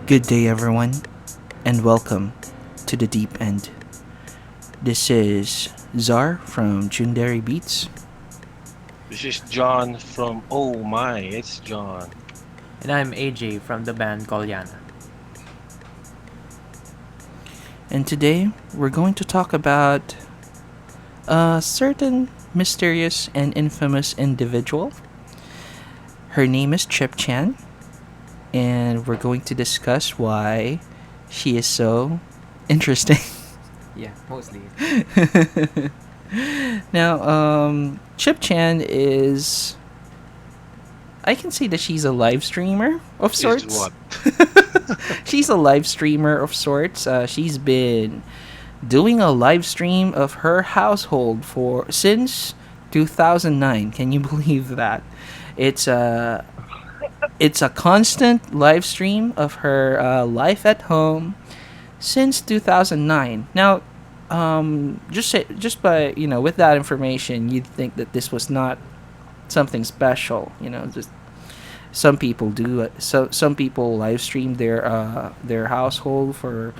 Good day, everyone, and welcome to the Deep End. This is Zar from Jundari Beats, This is John from Oh My, it's John. And I'm AJ from the band Kolyana. and today we're going to talk about a certain mysterious and infamous individual. Her name is Chip Chan, and we're going to discuss why she is so interesting. Yeah, mostly. Now, Chip Chan is. I can say that she's a live streamer of Is sorts. what? She's a live streamer of sorts. She's been doing a live stream of her household for since 2009. Can you believe that? It's a it's a constant live stream of her life at home since 2009. Now, just by with that information, you'd think that this was not something special. Just some people do so some people live stream their household for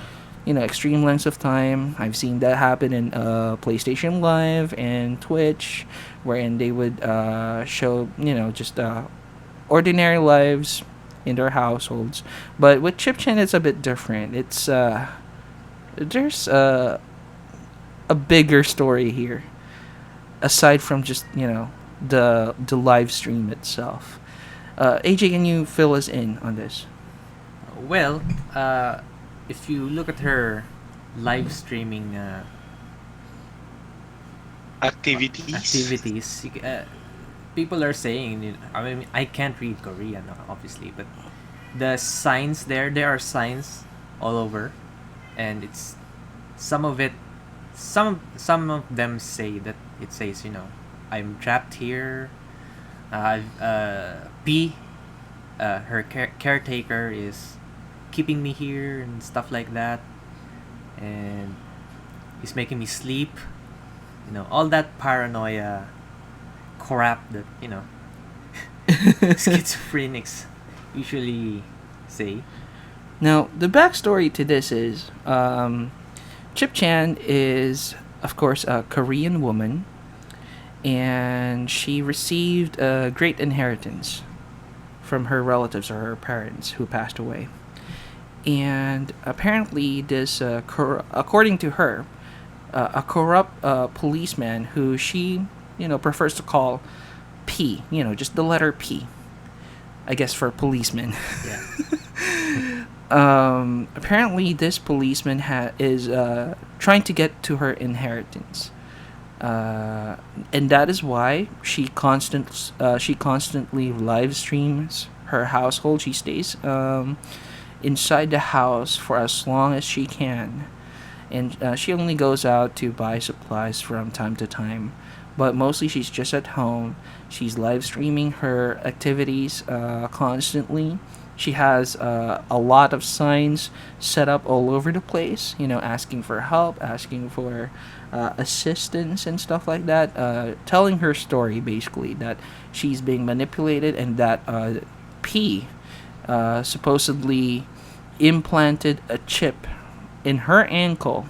extreme lengths of time. I've seen that happen in PlayStation Live and Twitch, wherein they would show just ordinary lives in their households. But with Chip Chen, it's a bit different. It's there's a bigger story here aside from just the live stream itself. AJ, can you fill us in on this? Well, uh, if you look at her live streaming Activities? activities, people are saying, I mean, I can't read Korean, obviously, but the signs there are signs all over, and it's some of it, some of them say that it says, I'm trapped here. P, her caretaker is keeping me here and stuff like that, and he's making me sleep. All that paranoia crap that schizophrenics usually say. Now, the backstory to this is Chip Chan is, of course, a Korean woman, and she received a great inheritance from her relatives or her parents who passed away. And apparently, according to her, a corrupt policeman who she, prefers to call P, just the letter P, I guess for policeman. Yeah. Apparently, this policeman is trying to get to her inheritance, and that is why she constantly live streams her household. She stays inside the house for as long as she can, and she only goes out to buy supplies from time to time. But mostly, she's just at home. She's live streaming her activities constantly. She has a lot of signs set up all over the place, asking for help, asking for assistance and stuff like that, telling her story basically that she's being manipulated and that P supposedly implanted a chip in her ankle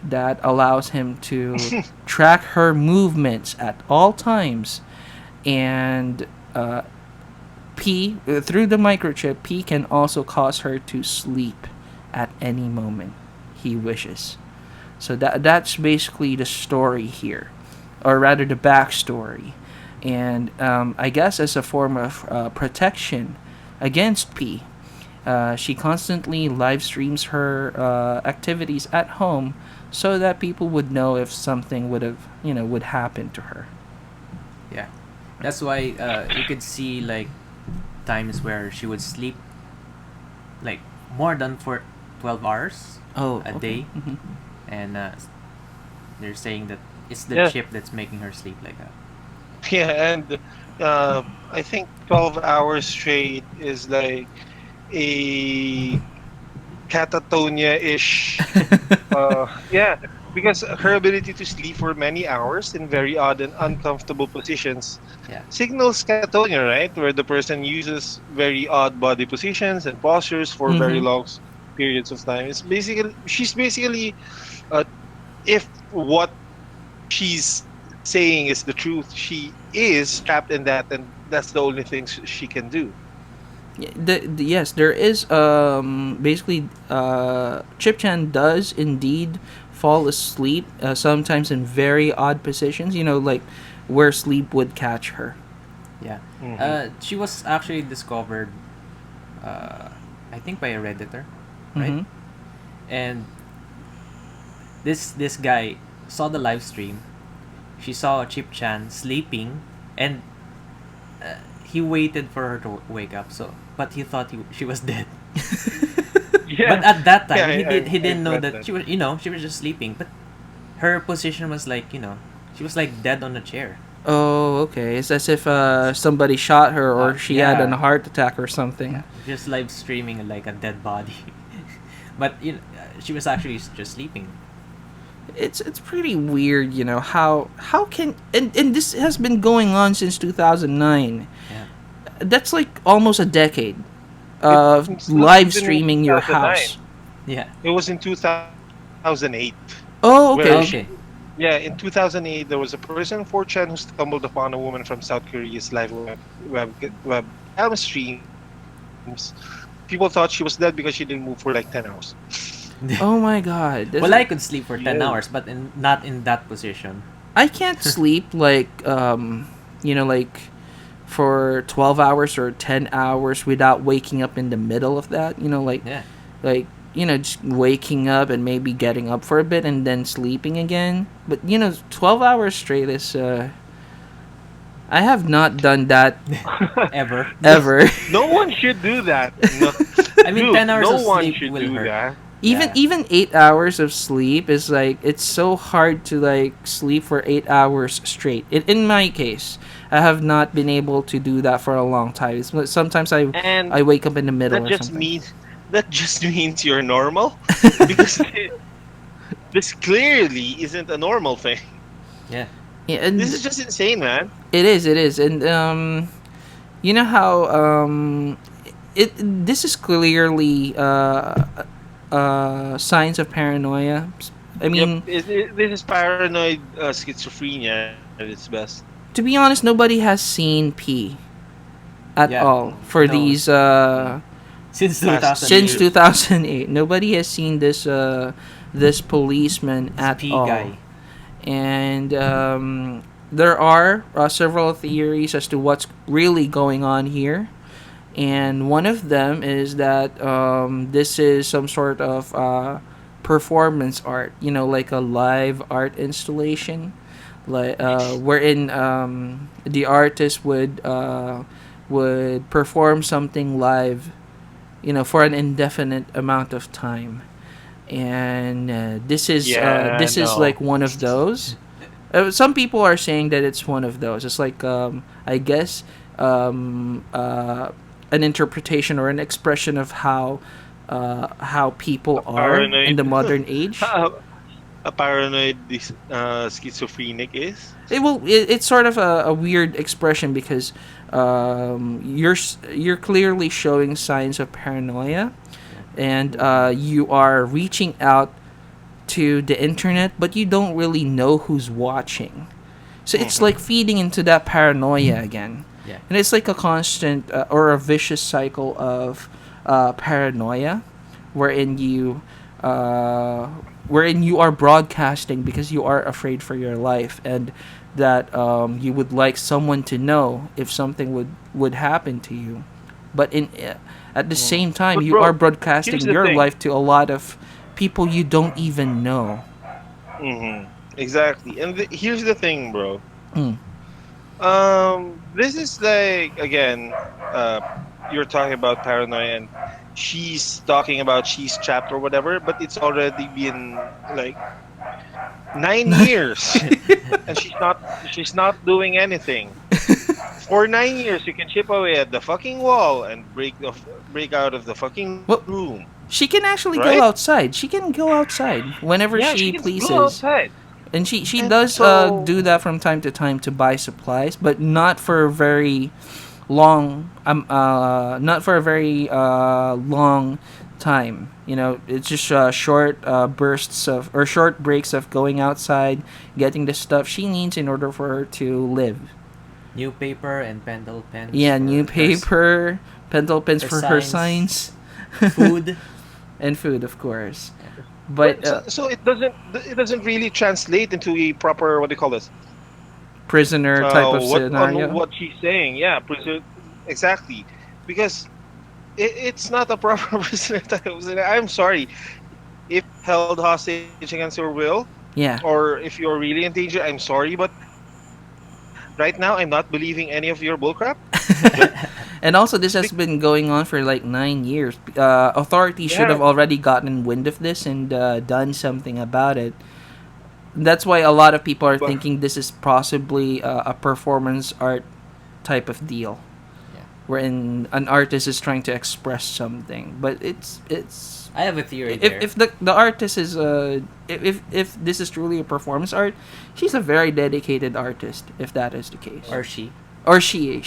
that allows him to track her movements at all times. And through the microchip, P can also cause her to sleep at any moment he wishes. So that's basically the story here, or rather the backstory. And I guess as a form of protection against P, she constantly live streams her activities at home so that people would know if something would happen to her. Yeah, that's why you could see like times where she would sleep like more than for 12 hours Oh, a okay. day, and they're saying that it's the Yeah, chip that's making her sleep like that. yeah, and I think 12 hours straight is like a catatonia-ish. Yeah, because her ability to sleep for many hours in very odd and uncomfortable positions Yeah. signals catatonia, right? Where the person uses very odd body positions and postures for very Mm-hmm. long periods of time. It's basically she's basically if what she's saying is the truth, she is trapped in that, and that's the only thing she can do. Yes, there is basically Chip Chan does indeed fall asleep sometimes in very odd positions. Like where sleep would catch her. Yeah. Hmm. She was actually discovered, uh, I think by a redditor, right? Mm-hmm. And this guy saw the live stream. She saw Chip Chan sleeping, and he waited for her to wake up. So, but he thought she was dead. Yeah, But at that yeah, time, he I've didn't know read that that. she was just sleeping. But her position was like, she was like dead on a chair. Oh, okay. It's as if somebody shot her or she had a Yeah, heart attack or something. yeah, just live streaming like a dead body. But she was actually just sleeping. It's pretty weird, how can and this has been going on since 2009. Yeah, That's like almost a decade It, of it's not live even in streaming your 2009. house. yeah. It was in 2008, Oh, where Oh, okay. okay. yeah, in 2008 there was a person 4chan who stumbled upon a woman from South Korea's live webcam streams. People thought she was dead because she didn't move for like 10 hours. Oh my god. Well, I could sleep for Yeah. 10 hours, but not in that position. I can't sleep like like for 12 hours or 10 hours without waking up in the middle of that, Yeah. like just waking up and maybe getting up for a bit and then sleeping again. But 12 hours straight is I have not done that Ever. No, ever. no one should do that. No, I mean, dude, 10 hours no of one sleep should will do hurt. that. even Yeah. even 8 hours of sleep is like it's so hard to like sleep for 8 hours straight. In my case, I have not been able to do that for a long time. Sometimes And I wake up in the middle that or just something. means that just means you're normal because this clearly isn't a normal thing. Yeah. Yeah, This and is just insane, man. it is, and you know how it this is clearly signs of paranoia. I Yep, mean, this is paranoid schizophrenia at its best. to be honest, nobody has seen P at Yeah. all for No. these Since Past since 2008, 2008. Nobody has seen this policeman this at P all. guy. And there are several theories as to what's really going on here. And one of them is that this is some sort of performance art, like a live art installation, like wherein the artist would perform something live, for an indefinite amount of time. And Yeah, this is no. like one of those. Some people are saying that it's one of those. It's like I guess um, uh, an interpretation or an expression of how A people are in the paranoid, modern age. a paranoid schizophrenic is. It's sort of a weird expression because you're clearly showing signs of paranoia, Yeah. and you are reaching out to the internet, but you don't really know who's watching. So it's like Hmm. feeding into that paranoia again. Yeah. And it's like a constant or a vicious cycle of paranoia wherein uh, you are broadcasting because you are afraid for your life, and that you would like someone to know if something would happen to you. But at the same time, But you are bro, here's broadcasting the your thing. life to a lot of people you don't even know. Hmm. Exactly, and here's the thing, bro. Mm. This is like again, uh, you're talking about paranoia, and she's talking about she's trapped or whatever, but it's already been like 9 years, and she's not doing anything. For 9 years, you can chip away at the fucking wall and break out of the fucking Well, room. She can actually go right? outside. She can go outside whenever Yeah, she she can go pleases. outside. And she And does do so, that from time to time to buy supplies, but not for very long not for a very long time. It's just short bursts of or short breaks of going outside, getting the stuff she needs in order for her to live. New paper and pencil pens Yeah, new for paper, pencil pens her for her signs, signs, food. and food, of course. Yeah. But so it doesn't really translate into a proper, what do you call this? prisoner type of What on scenario. what she's saying? Yeah, exactly, because it's not a proper president. I'm sorry if held hostage against your will, Yeah. or if you're really in danger. I'm sorry, but right now I'm not believing any of your bullcrap. And also, this Be- has been going on for like 9 years. Authorities should yeah, have already gotten wind of this and done something about it. That's why a lot of people are but thinking this is possibly a performance art type of deal, Yeah. wherein an artist is trying to express something. But it's I have a theory if there. if the artist is if this is truly a performance art, she's a very dedicated artist. If that is the case, Or she. or she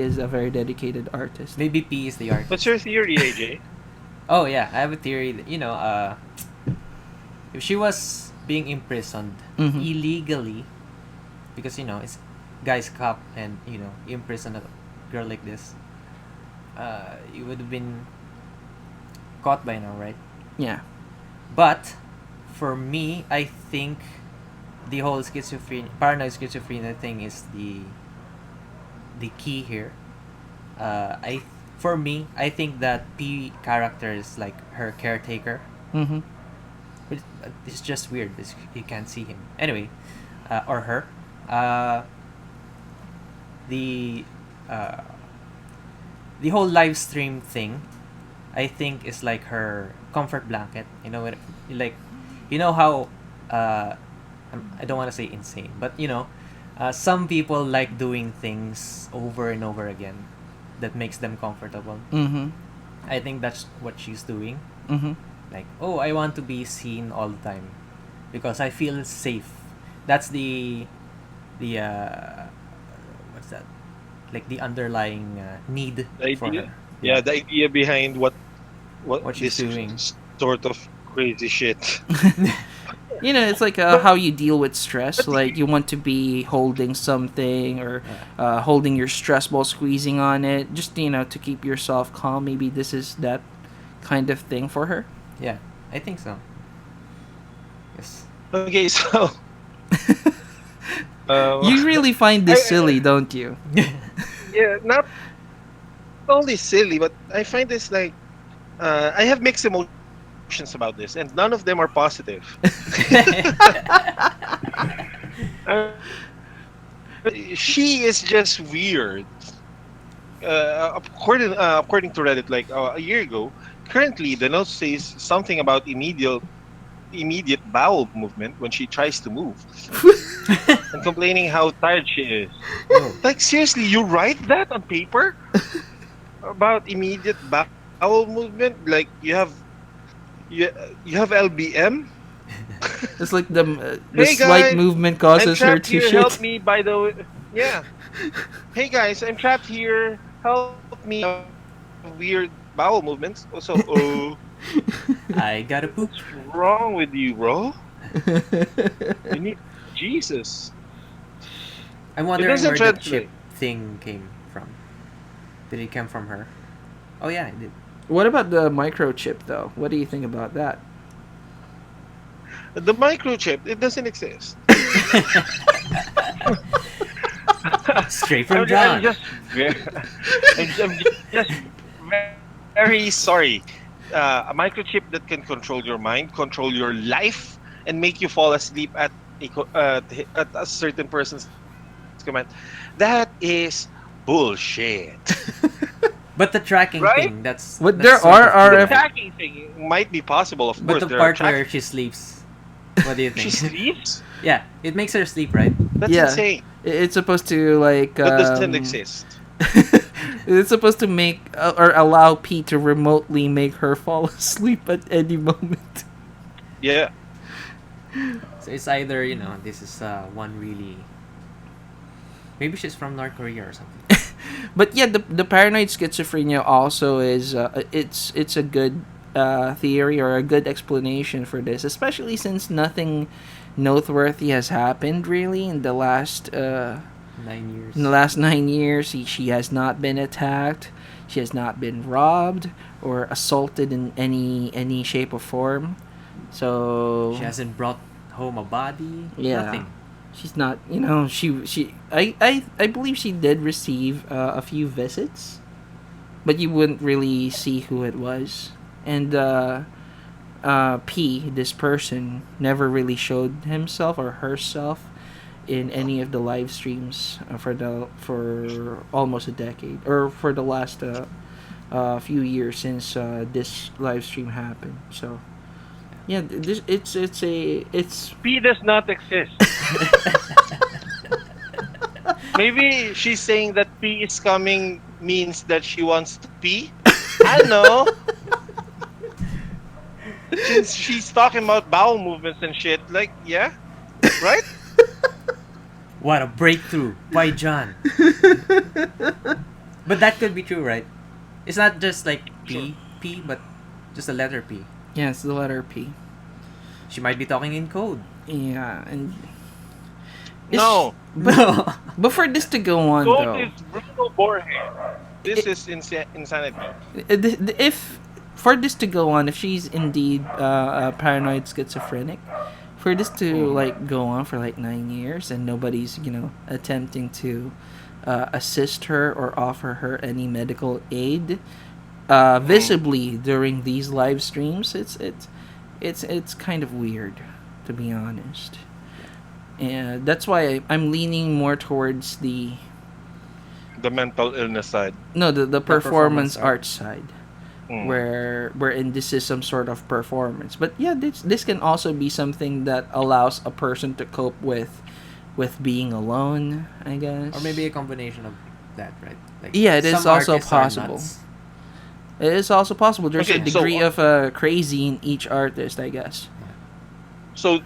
is a very dedicated artist. Maybe P is the what's artist. your theory, AJ? Oh yeah, I have a theory that, if she was being imprisoned Mhm. illegally, because it's guy's cop and imprison a girl like this, you would have been caught by now, right? Yeah. But for me, I think the whole paranoid schizophrenia thing is the key here. I For me, I think that P character is like her caretaker. Mhm. But it's just weird. You can't see him anyway, or her. Uh, the uh, the whole live stream thing, I think, is like her comfort blanket. Like, how I don't want to say insane, but some people like doing things over and over again that makes them comfortable. Mhm. I think that's what she's doing. Mhm. Like, oh, I want to be seen all the time because I feel safe. That's the what's that? Like the underlying need The for idea, her. yeah, Yeah, the idea behind what what she's this doing. sort of crazy shit. It's like But how you deal with stress. but Like you want to be holding something or Yeah, holding your stress ball, squeezing on it, just to keep yourself calm. Maybe this is that kind of thing for her. yeah, I think so. Yes. okay, so um, You really find this silly, don't you? yeah, not only silly, but I find this like I have mixed emotions about this, and none of them are positive. She is just weird. According to Reddit, like a year ago, currently the note says something about immediate bowel movement when she tries to move, and complaining how tired she is. Oh, Like seriously, you write that on paper about immediate bowel movement? Like you have LBM? It's like the Hey slight guys, movement I'm causes her trapped to here. Help shit. me. By the way, yeah. Hey guys, I'm trapped here. Help me. I have weird bowel movements. Also, I gotta what's poop. wrong with you, bro? You need Jesus. I'm It wondering doesn't where the chip translate. thing came from. Did it come from her? Oh yeah, it did. What about the microchip, though? What do you think about that? The microchip, it doesn't exist. Straight from I'm John. just very, I'm just very sorry. A microchip that can control your mind, control your life, and make you fall asleep at a certain person's command. That is bullshit, But the tracking right? thing, that's But that's there sort are of The cool, RF. right? tracking thing might be possible, of But course. the There are part track. where she sleeps, what do you She think? sleeps. Yeah, it makes her sleep, right? That's Yeah, insane. it's supposed to like That doesn't exist. It's supposed to make or allow P to remotely make her fall asleep at any moment. Yeah. So it's either, this is one really. Maybe she's from North Korea or something. But yeah, the paranoid schizophrenia also is it's a good theory or a good explanation for this, especially since nothing noteworthy has happened really Nine in the years. last 9 years. She has not been attacked, she has not been robbed or assaulted in any shape or form. So She hasn't brought home a body. yeah, Nothing. she's not. I believe she did receive a few visits, but you wouldn't really see who it was. And P, this person, never really showed himself or herself in any of the live streams for almost a decade or for the last few years since this live stream happened. So yeah, this it's P does not exist. Maybe she's saying that P is coming means that she wants to pee. I don't know. Since she's talking about bowel movements and shit, like, yeah, right? What a breakthrough by John. But that could be true, right? It's not just like Sure. P, but just a letter P. yeah, it's the letter P. She might be talking in code. Yeah, and No, No. but for this to go on goat though, is Bruno Borges. This is insanity. if for this to go on, if she's indeed paranoid schizophrenic, for this to like go on for like 9 years and nobody's attempting to assist her or offer her any medical aid visibly during these live streams, it's kind of weird, to be honest. And that's why I'm leaning more towards The mental illness side. the performance performance art side, Mm. wherein this is some sort of performance. But yeah, this can also be something that allows a person to cope with being alone, I guess. Or maybe a combination of that, right? Like Yeah, it is some also artists are possible. nuts. It is also possible. There's a Okay, so degree of crazy in each artist, I guess. so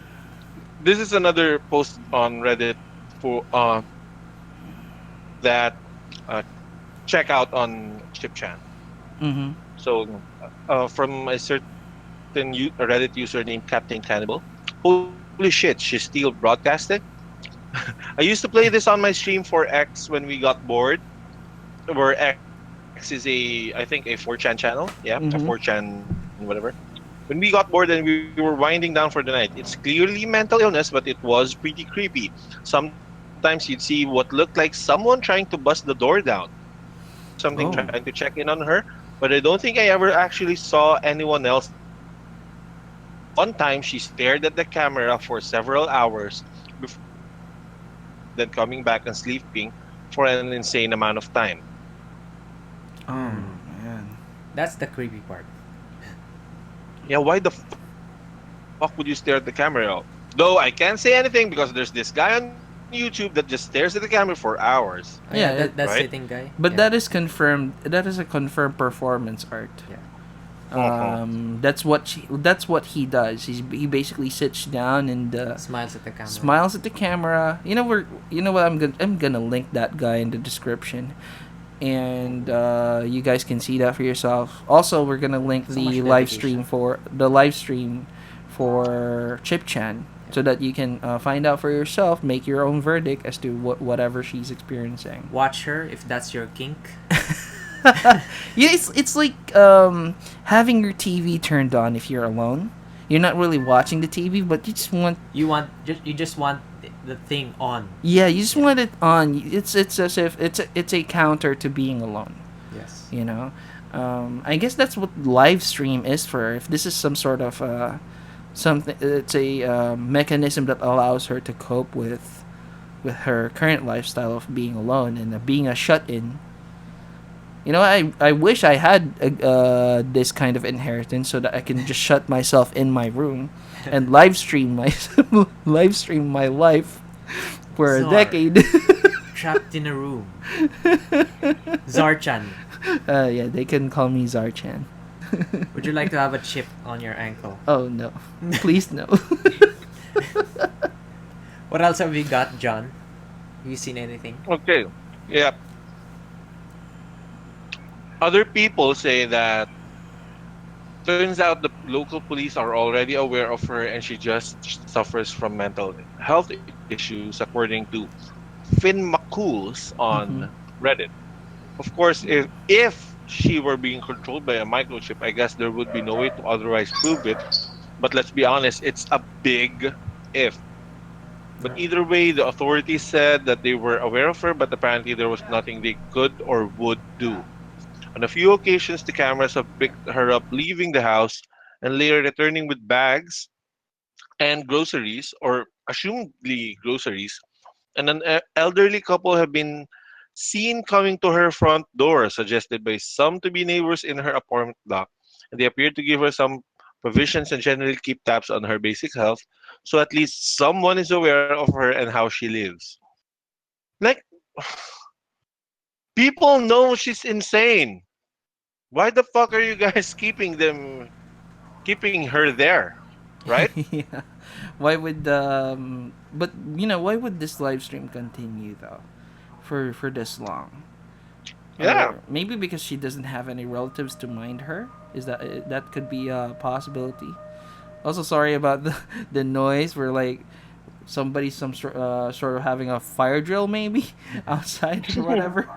this is another post on Reddit for that uh, check out on ChipChan. Mm-hmm. So from a certain Reddit user named Captain Cannibal. Holy shit, she's still broadcasting. I used to play this on my stream for X when we got bored. Where X is I think a 4chan channel. Yeah, a Mm-hmm. 4chan whatever. When we got bored and we were winding down for the night, it's clearly mental illness, but it was pretty creepy. Sometimes you'd see what looked like someone trying to bust the door down. Something Oh. trying to check in on her, but I don't think I ever actually saw anyone else in the room. One time, she stared at the camera for several hours before turning off the camera, then coming back and sleeping for an insane amount of time. Oh Hmm. man. That's the creepy part. Yeah, why the fuck would you stare at the camera? Though I can't say anything because there's this guy on YouTube that just stares at the camera for hours. Oh, Yeah, that right? sitting guy. But Yeah. that is confirmed. That is a confirmed performance art. Yeah. That's what he does. He basically sits down and Smiles at the camera. smiles at the camera. You know what, I'm gonna link that guy in the description, and you guys can see that for yourself. Also, we're gonna link So the much live stream for Chip Chan, so that you can find out for yourself, make your own verdict as to whatever she's experiencing. Watch her if that's your kink. Yeah, it's like having your TV turned on if you're alone. You're not really watching the TV, but you just want You just want the thing on. yeah, you just want it on. It's as if it's a counter to being alone. Yes. You know, I guess that's what live stream is for. If this is some sort of something, it's a mechanism that allows her to cope with her current lifestyle of being alone and being a shut in. I wish I had this kind of inheritance so that I can just shut myself in my room and live stream my live stream my life for a Czar. decade. Trapped in a room. Zarchan, Yeah, they can call me Zarchan. would you like to have a chip on your ankle? Oh no, please no. What else have we got, John? Have you seen anything? Okay. Yeah. Other people say that turns out the local police are already aware of her and she just suffers from mental health issues, according to Finn McCool's on Hmm. Reddit. Of course, if she were being controlled by a microchip, I guess there would be no way to otherwise prove it. But let's be honest, it's a big if. But Right. either way, the authorities said that they were aware of her, but apparently there was nothing they could or would do. On a few occasions, the cameras have picked her up leaving the house and later returning with bags and groceries, or assumedly groceries. And an elderly couple have been seen coming to her front door, suggested by some to be neighbors in her apartment block. And they appear to give her some provisions and generally keep tabs on her basic health, so at least someone is aware of her and how she lives. Like, people know she's insane. Why the fuck are you guys keeping her there? Right? Yeah. Why would but why would this live stream continue though for this long? Yeah. Or maybe because she doesn't have any relatives to mind her? Is that could be a possibility? Also, sorry about the the noise. We're like somebody's sort of having a fire drill maybe outside or whatever.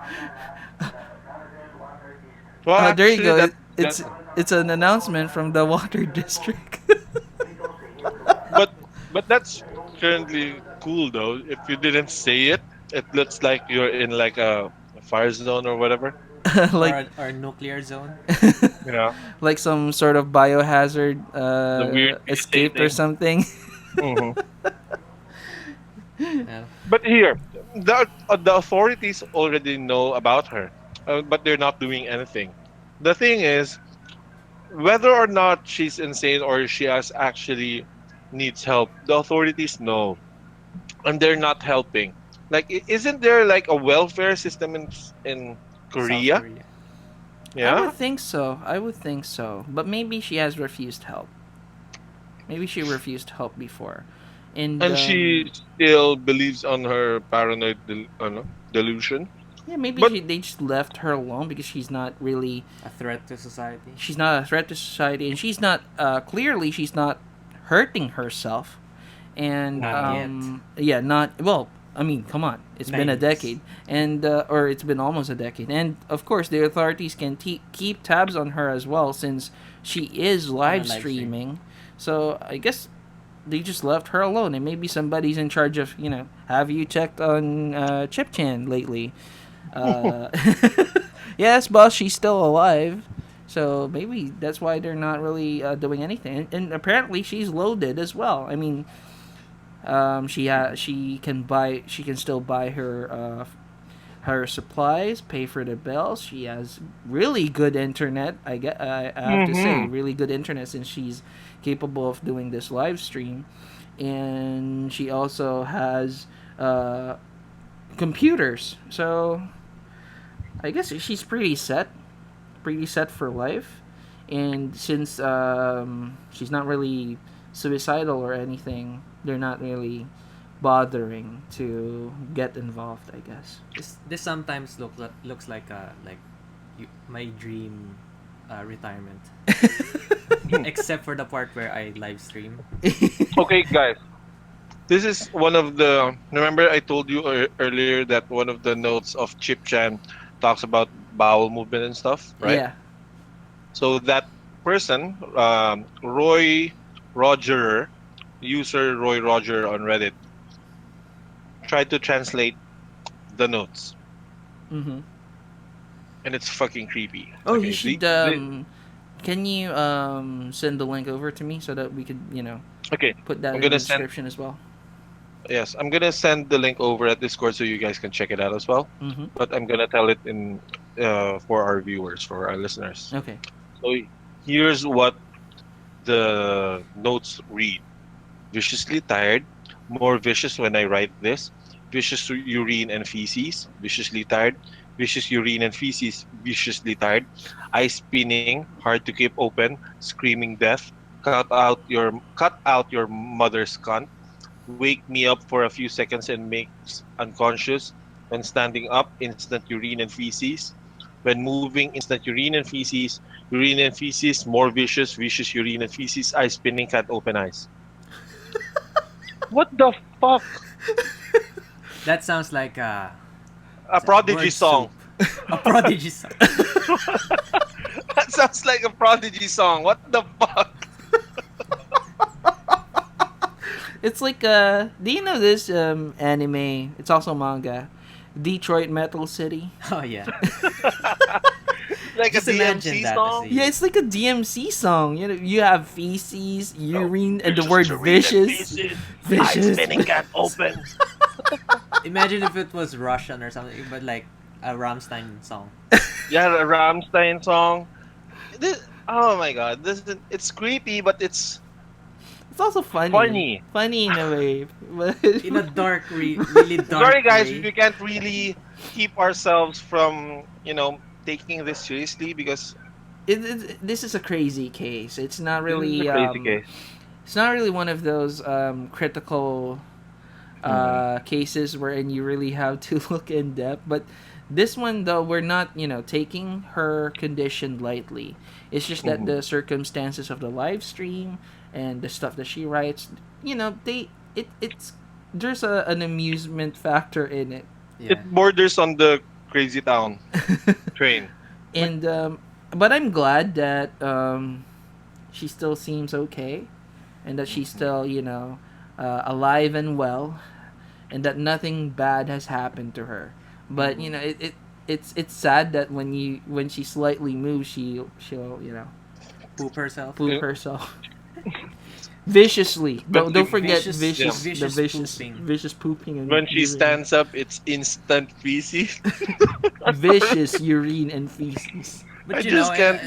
Well, There you actually, go. that It's an announcement from the water district. but but that's currently cool though. If you didn't say it, it looks like you're in like a fire zone or whatever. Or Like a nuclear zone? Yeah, like some sort of biohazard the weird PSA escaped or thing. something. Hmm. Yeah. But here, the authorities already know about her, but they're not doing anything. The thing is, whether or not she's insane or she has actually needs help, the authorities know, and they're not helping. Like, isn't there like a welfare system in South Korea? Korea. I Yeah, would think so. I would think so. But maybe she has refused help. Maybe she refused help before. And and she still believes on her paranoid delusion. yeah, maybe But they just left her alone because A threat to society? she's not a threat to society, and she's not clearly she's not hurting herself. And Not yet. yeah, not well. I mean, come on, it's been a 9 years. decade, and or it's been almost a decade, and of course the authorities can keep tabs on her as well since she is On a live live stream. streaming. So I guess they just left her alone, and maybe somebody's in charge of have you checked on Chip Chan lately? Uh, yes, boss, she's still alive. So maybe that's why they're not really doing anything. And apparently she's loaded as well. I mean, she can still buy her supplies, pay for the bills. She has really good internet. I have to say, hmm really good internet since she's capable of doing this live stream, and she also has computers. So I guess she's pretty set for life. And since she's not really suicidal or anything, they're not really bothering to get involved, I guess. This sometimes looks like my dream retirement. Except for the part where I live stream. okay, guys, this is one of the. Remember, I told you earlier that one of the notes of Chip Chan talks about bowel movement and stuff, right? Yeah. So that person, Roy Roger, user Roy Roger on Reddit, tried to translate the notes, Mm-hmm. and it's fucking creepy. Oh, you Okay, should can you send the link over to me so that we could okay. put that I'm in the gonna send. description as well. Yes, I'm gonna send the link over at Discord so you guys can check it out as well. Mm-hmm. But I'm gonna tell it in for our viewers, for our listeners. Okay. So here's what the notes read: viciously tired, more vicious when I write this. Vicious urine and feces. Viciously tired. vicious urine and feces, viciously tired, eyes spinning, hard to keep open, screaming death, cut out your mother's cunt, wake me up for a few seconds and makes unconscious. When standing up, instant urine and feces. When moving, instant urine and feces, more vicious, vicious urine and feces, eyes spinning, can't open eyes. What the fuck? That sounds like A a Prodigy word soup. song. A prodigy song. That sounds like a Prodigy song. What the fuck? It's like do you know this anime? It's also manga. Detroit Metal City. Oh yeah. Like a Just imagine DMC that as song? Yeah, a it's like a DMC song. You know, you have feces, Oh, urine, and the vicious word urine and vicious. feces, eyes Vicious. spinning, can't open. imagine if it was Russian or something, but like a Rammstein song. Yeah, the Rammstein song. Oh my god, it's creepy, but it's It's also funny. funny. Funny in a way. But In a really Sorry dark guys, we way. can't really keep ourselves from, taking this seriously because this is a crazy case. this is a crazy case. It's not really one of those critical Mm-hmm. cases wherein you really have to look in depth. But this one, though, we're not, taking her condition lightly. It's just that Mm-hmm. the circumstances of the live stream and the stuff that she writes, it's there's an amusement factor in it. Yeah. It borders on the crazy town train. But And but I'm glad that she still seems okay, and that she's Mhm. still alive and well, and that nothing bad has happened to her. But Mhm. it's sad that when she slightly moves, she'll poop herself. poop Yeah, herself viciously. When Don't she, forget Vicious yeah, vicious, the vicious pooping. vicious pooping and when she urine, stands up, it's instant feces. I'm sorry. vicious urine and feces. I But just can't.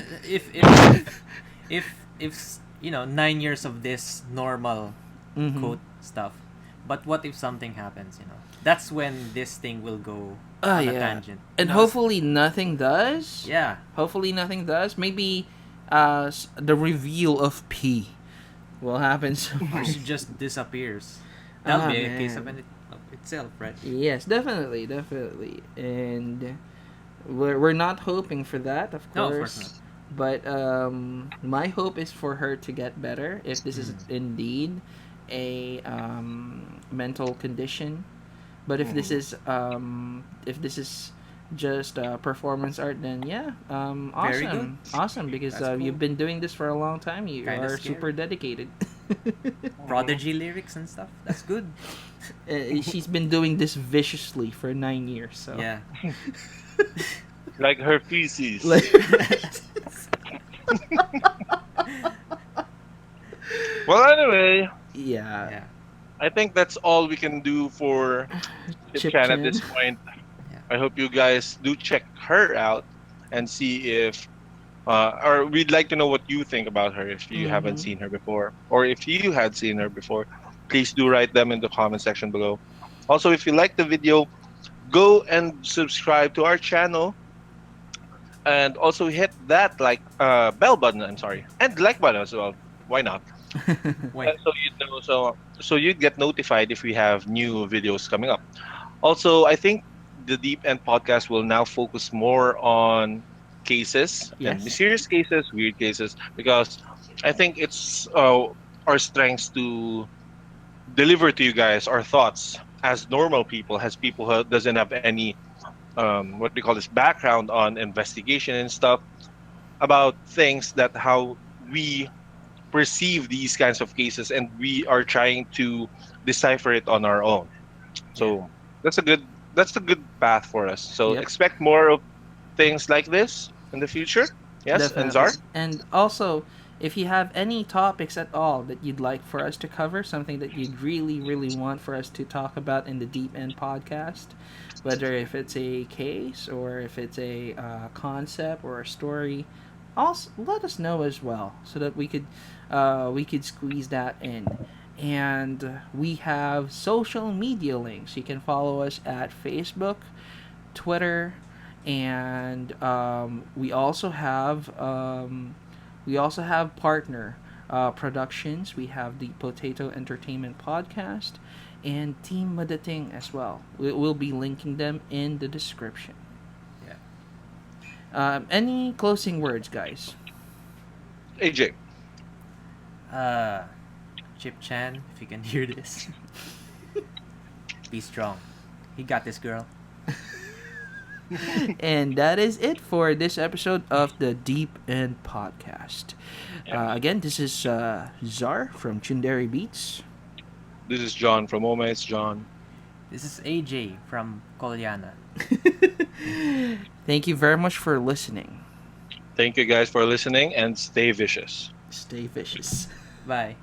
if 9 years of this normal Mm-hmm. quote stuff, but what if something happens? That's when this thing will go Oh on a yeah, tangent. and hopefully nothing does. Yeah. Hopefully nothing does. Maybe the reveal of P will happen Or soon. she just disappears. That'll be a case of Man. of itself, right? Yes, definitely, definitely. And we're not hoping for that, of No, of course not. course. But my hope is for her to get better if this is Mm. indeed a mental condition. But Mhm. if this is just performance art, then yeah, Very good. awesome because That's cool. you've been doing this for a long time. You Kinda are scary. super dedicated. Prodigy lyrics and stuff. That's good. She's been doing this viciously for 9 years. So Yeah. Like her feces. like Well, anyway, yeah, Yeah. I think that's all we can do for Chip Chip Chan at Chan. this point. Yeah. I hope you guys do check her out and see if, or we'd like to know what you think about her if you haven't Mm-hmm. seen her before, or if you had seen her before. Please do write them in the comment section below. Also, if you like the video, go and subscribe to our channel, and also hit that bell button. I'm sorry, and like button as well. Why not? Wait. So you know, so you'd get notified if we have new videos coming up. Also, I think the Deep End podcast will now focus more on cases and Yes, mysterious cases, weird cases, because I think it's our strengths to deliver to you guys our thoughts as normal people, as people who doesn't have any what we call this background on investigation and stuff about things that how we perceive these kinds of cases, and we are trying to decipher it on our own. Yeah. So that's a good path for us. So yep, expect more of things like this in the future. Yes, and definitely. Czar. And also, if you have any topics at all that you'd like for us to cover, something that you'd really, really want for us to talk about in the Deep End podcast, whether if it's a case or if it's a concept or a story, also let us know as well so that we could squeeze that in. And we have social media links. You can follow us at Facebook, Twitter, And we also have partner productions. We have the Potato Entertainment Podcast and Team Madating as well. We'll be linking them in the description. Yeah. Any closing words, guys? AJ. Uh, Chip Chan, if you can hear this, be strong. He got this, girl. And that is it for this episode of the Deep End Podcast. Again, this is Czar from Chundari Beats. This is John from Oma. It's John. This is AJ from Kolyana. Thank you very much for listening. Thank you guys for listening and stay vicious. Stay vicious. Bye.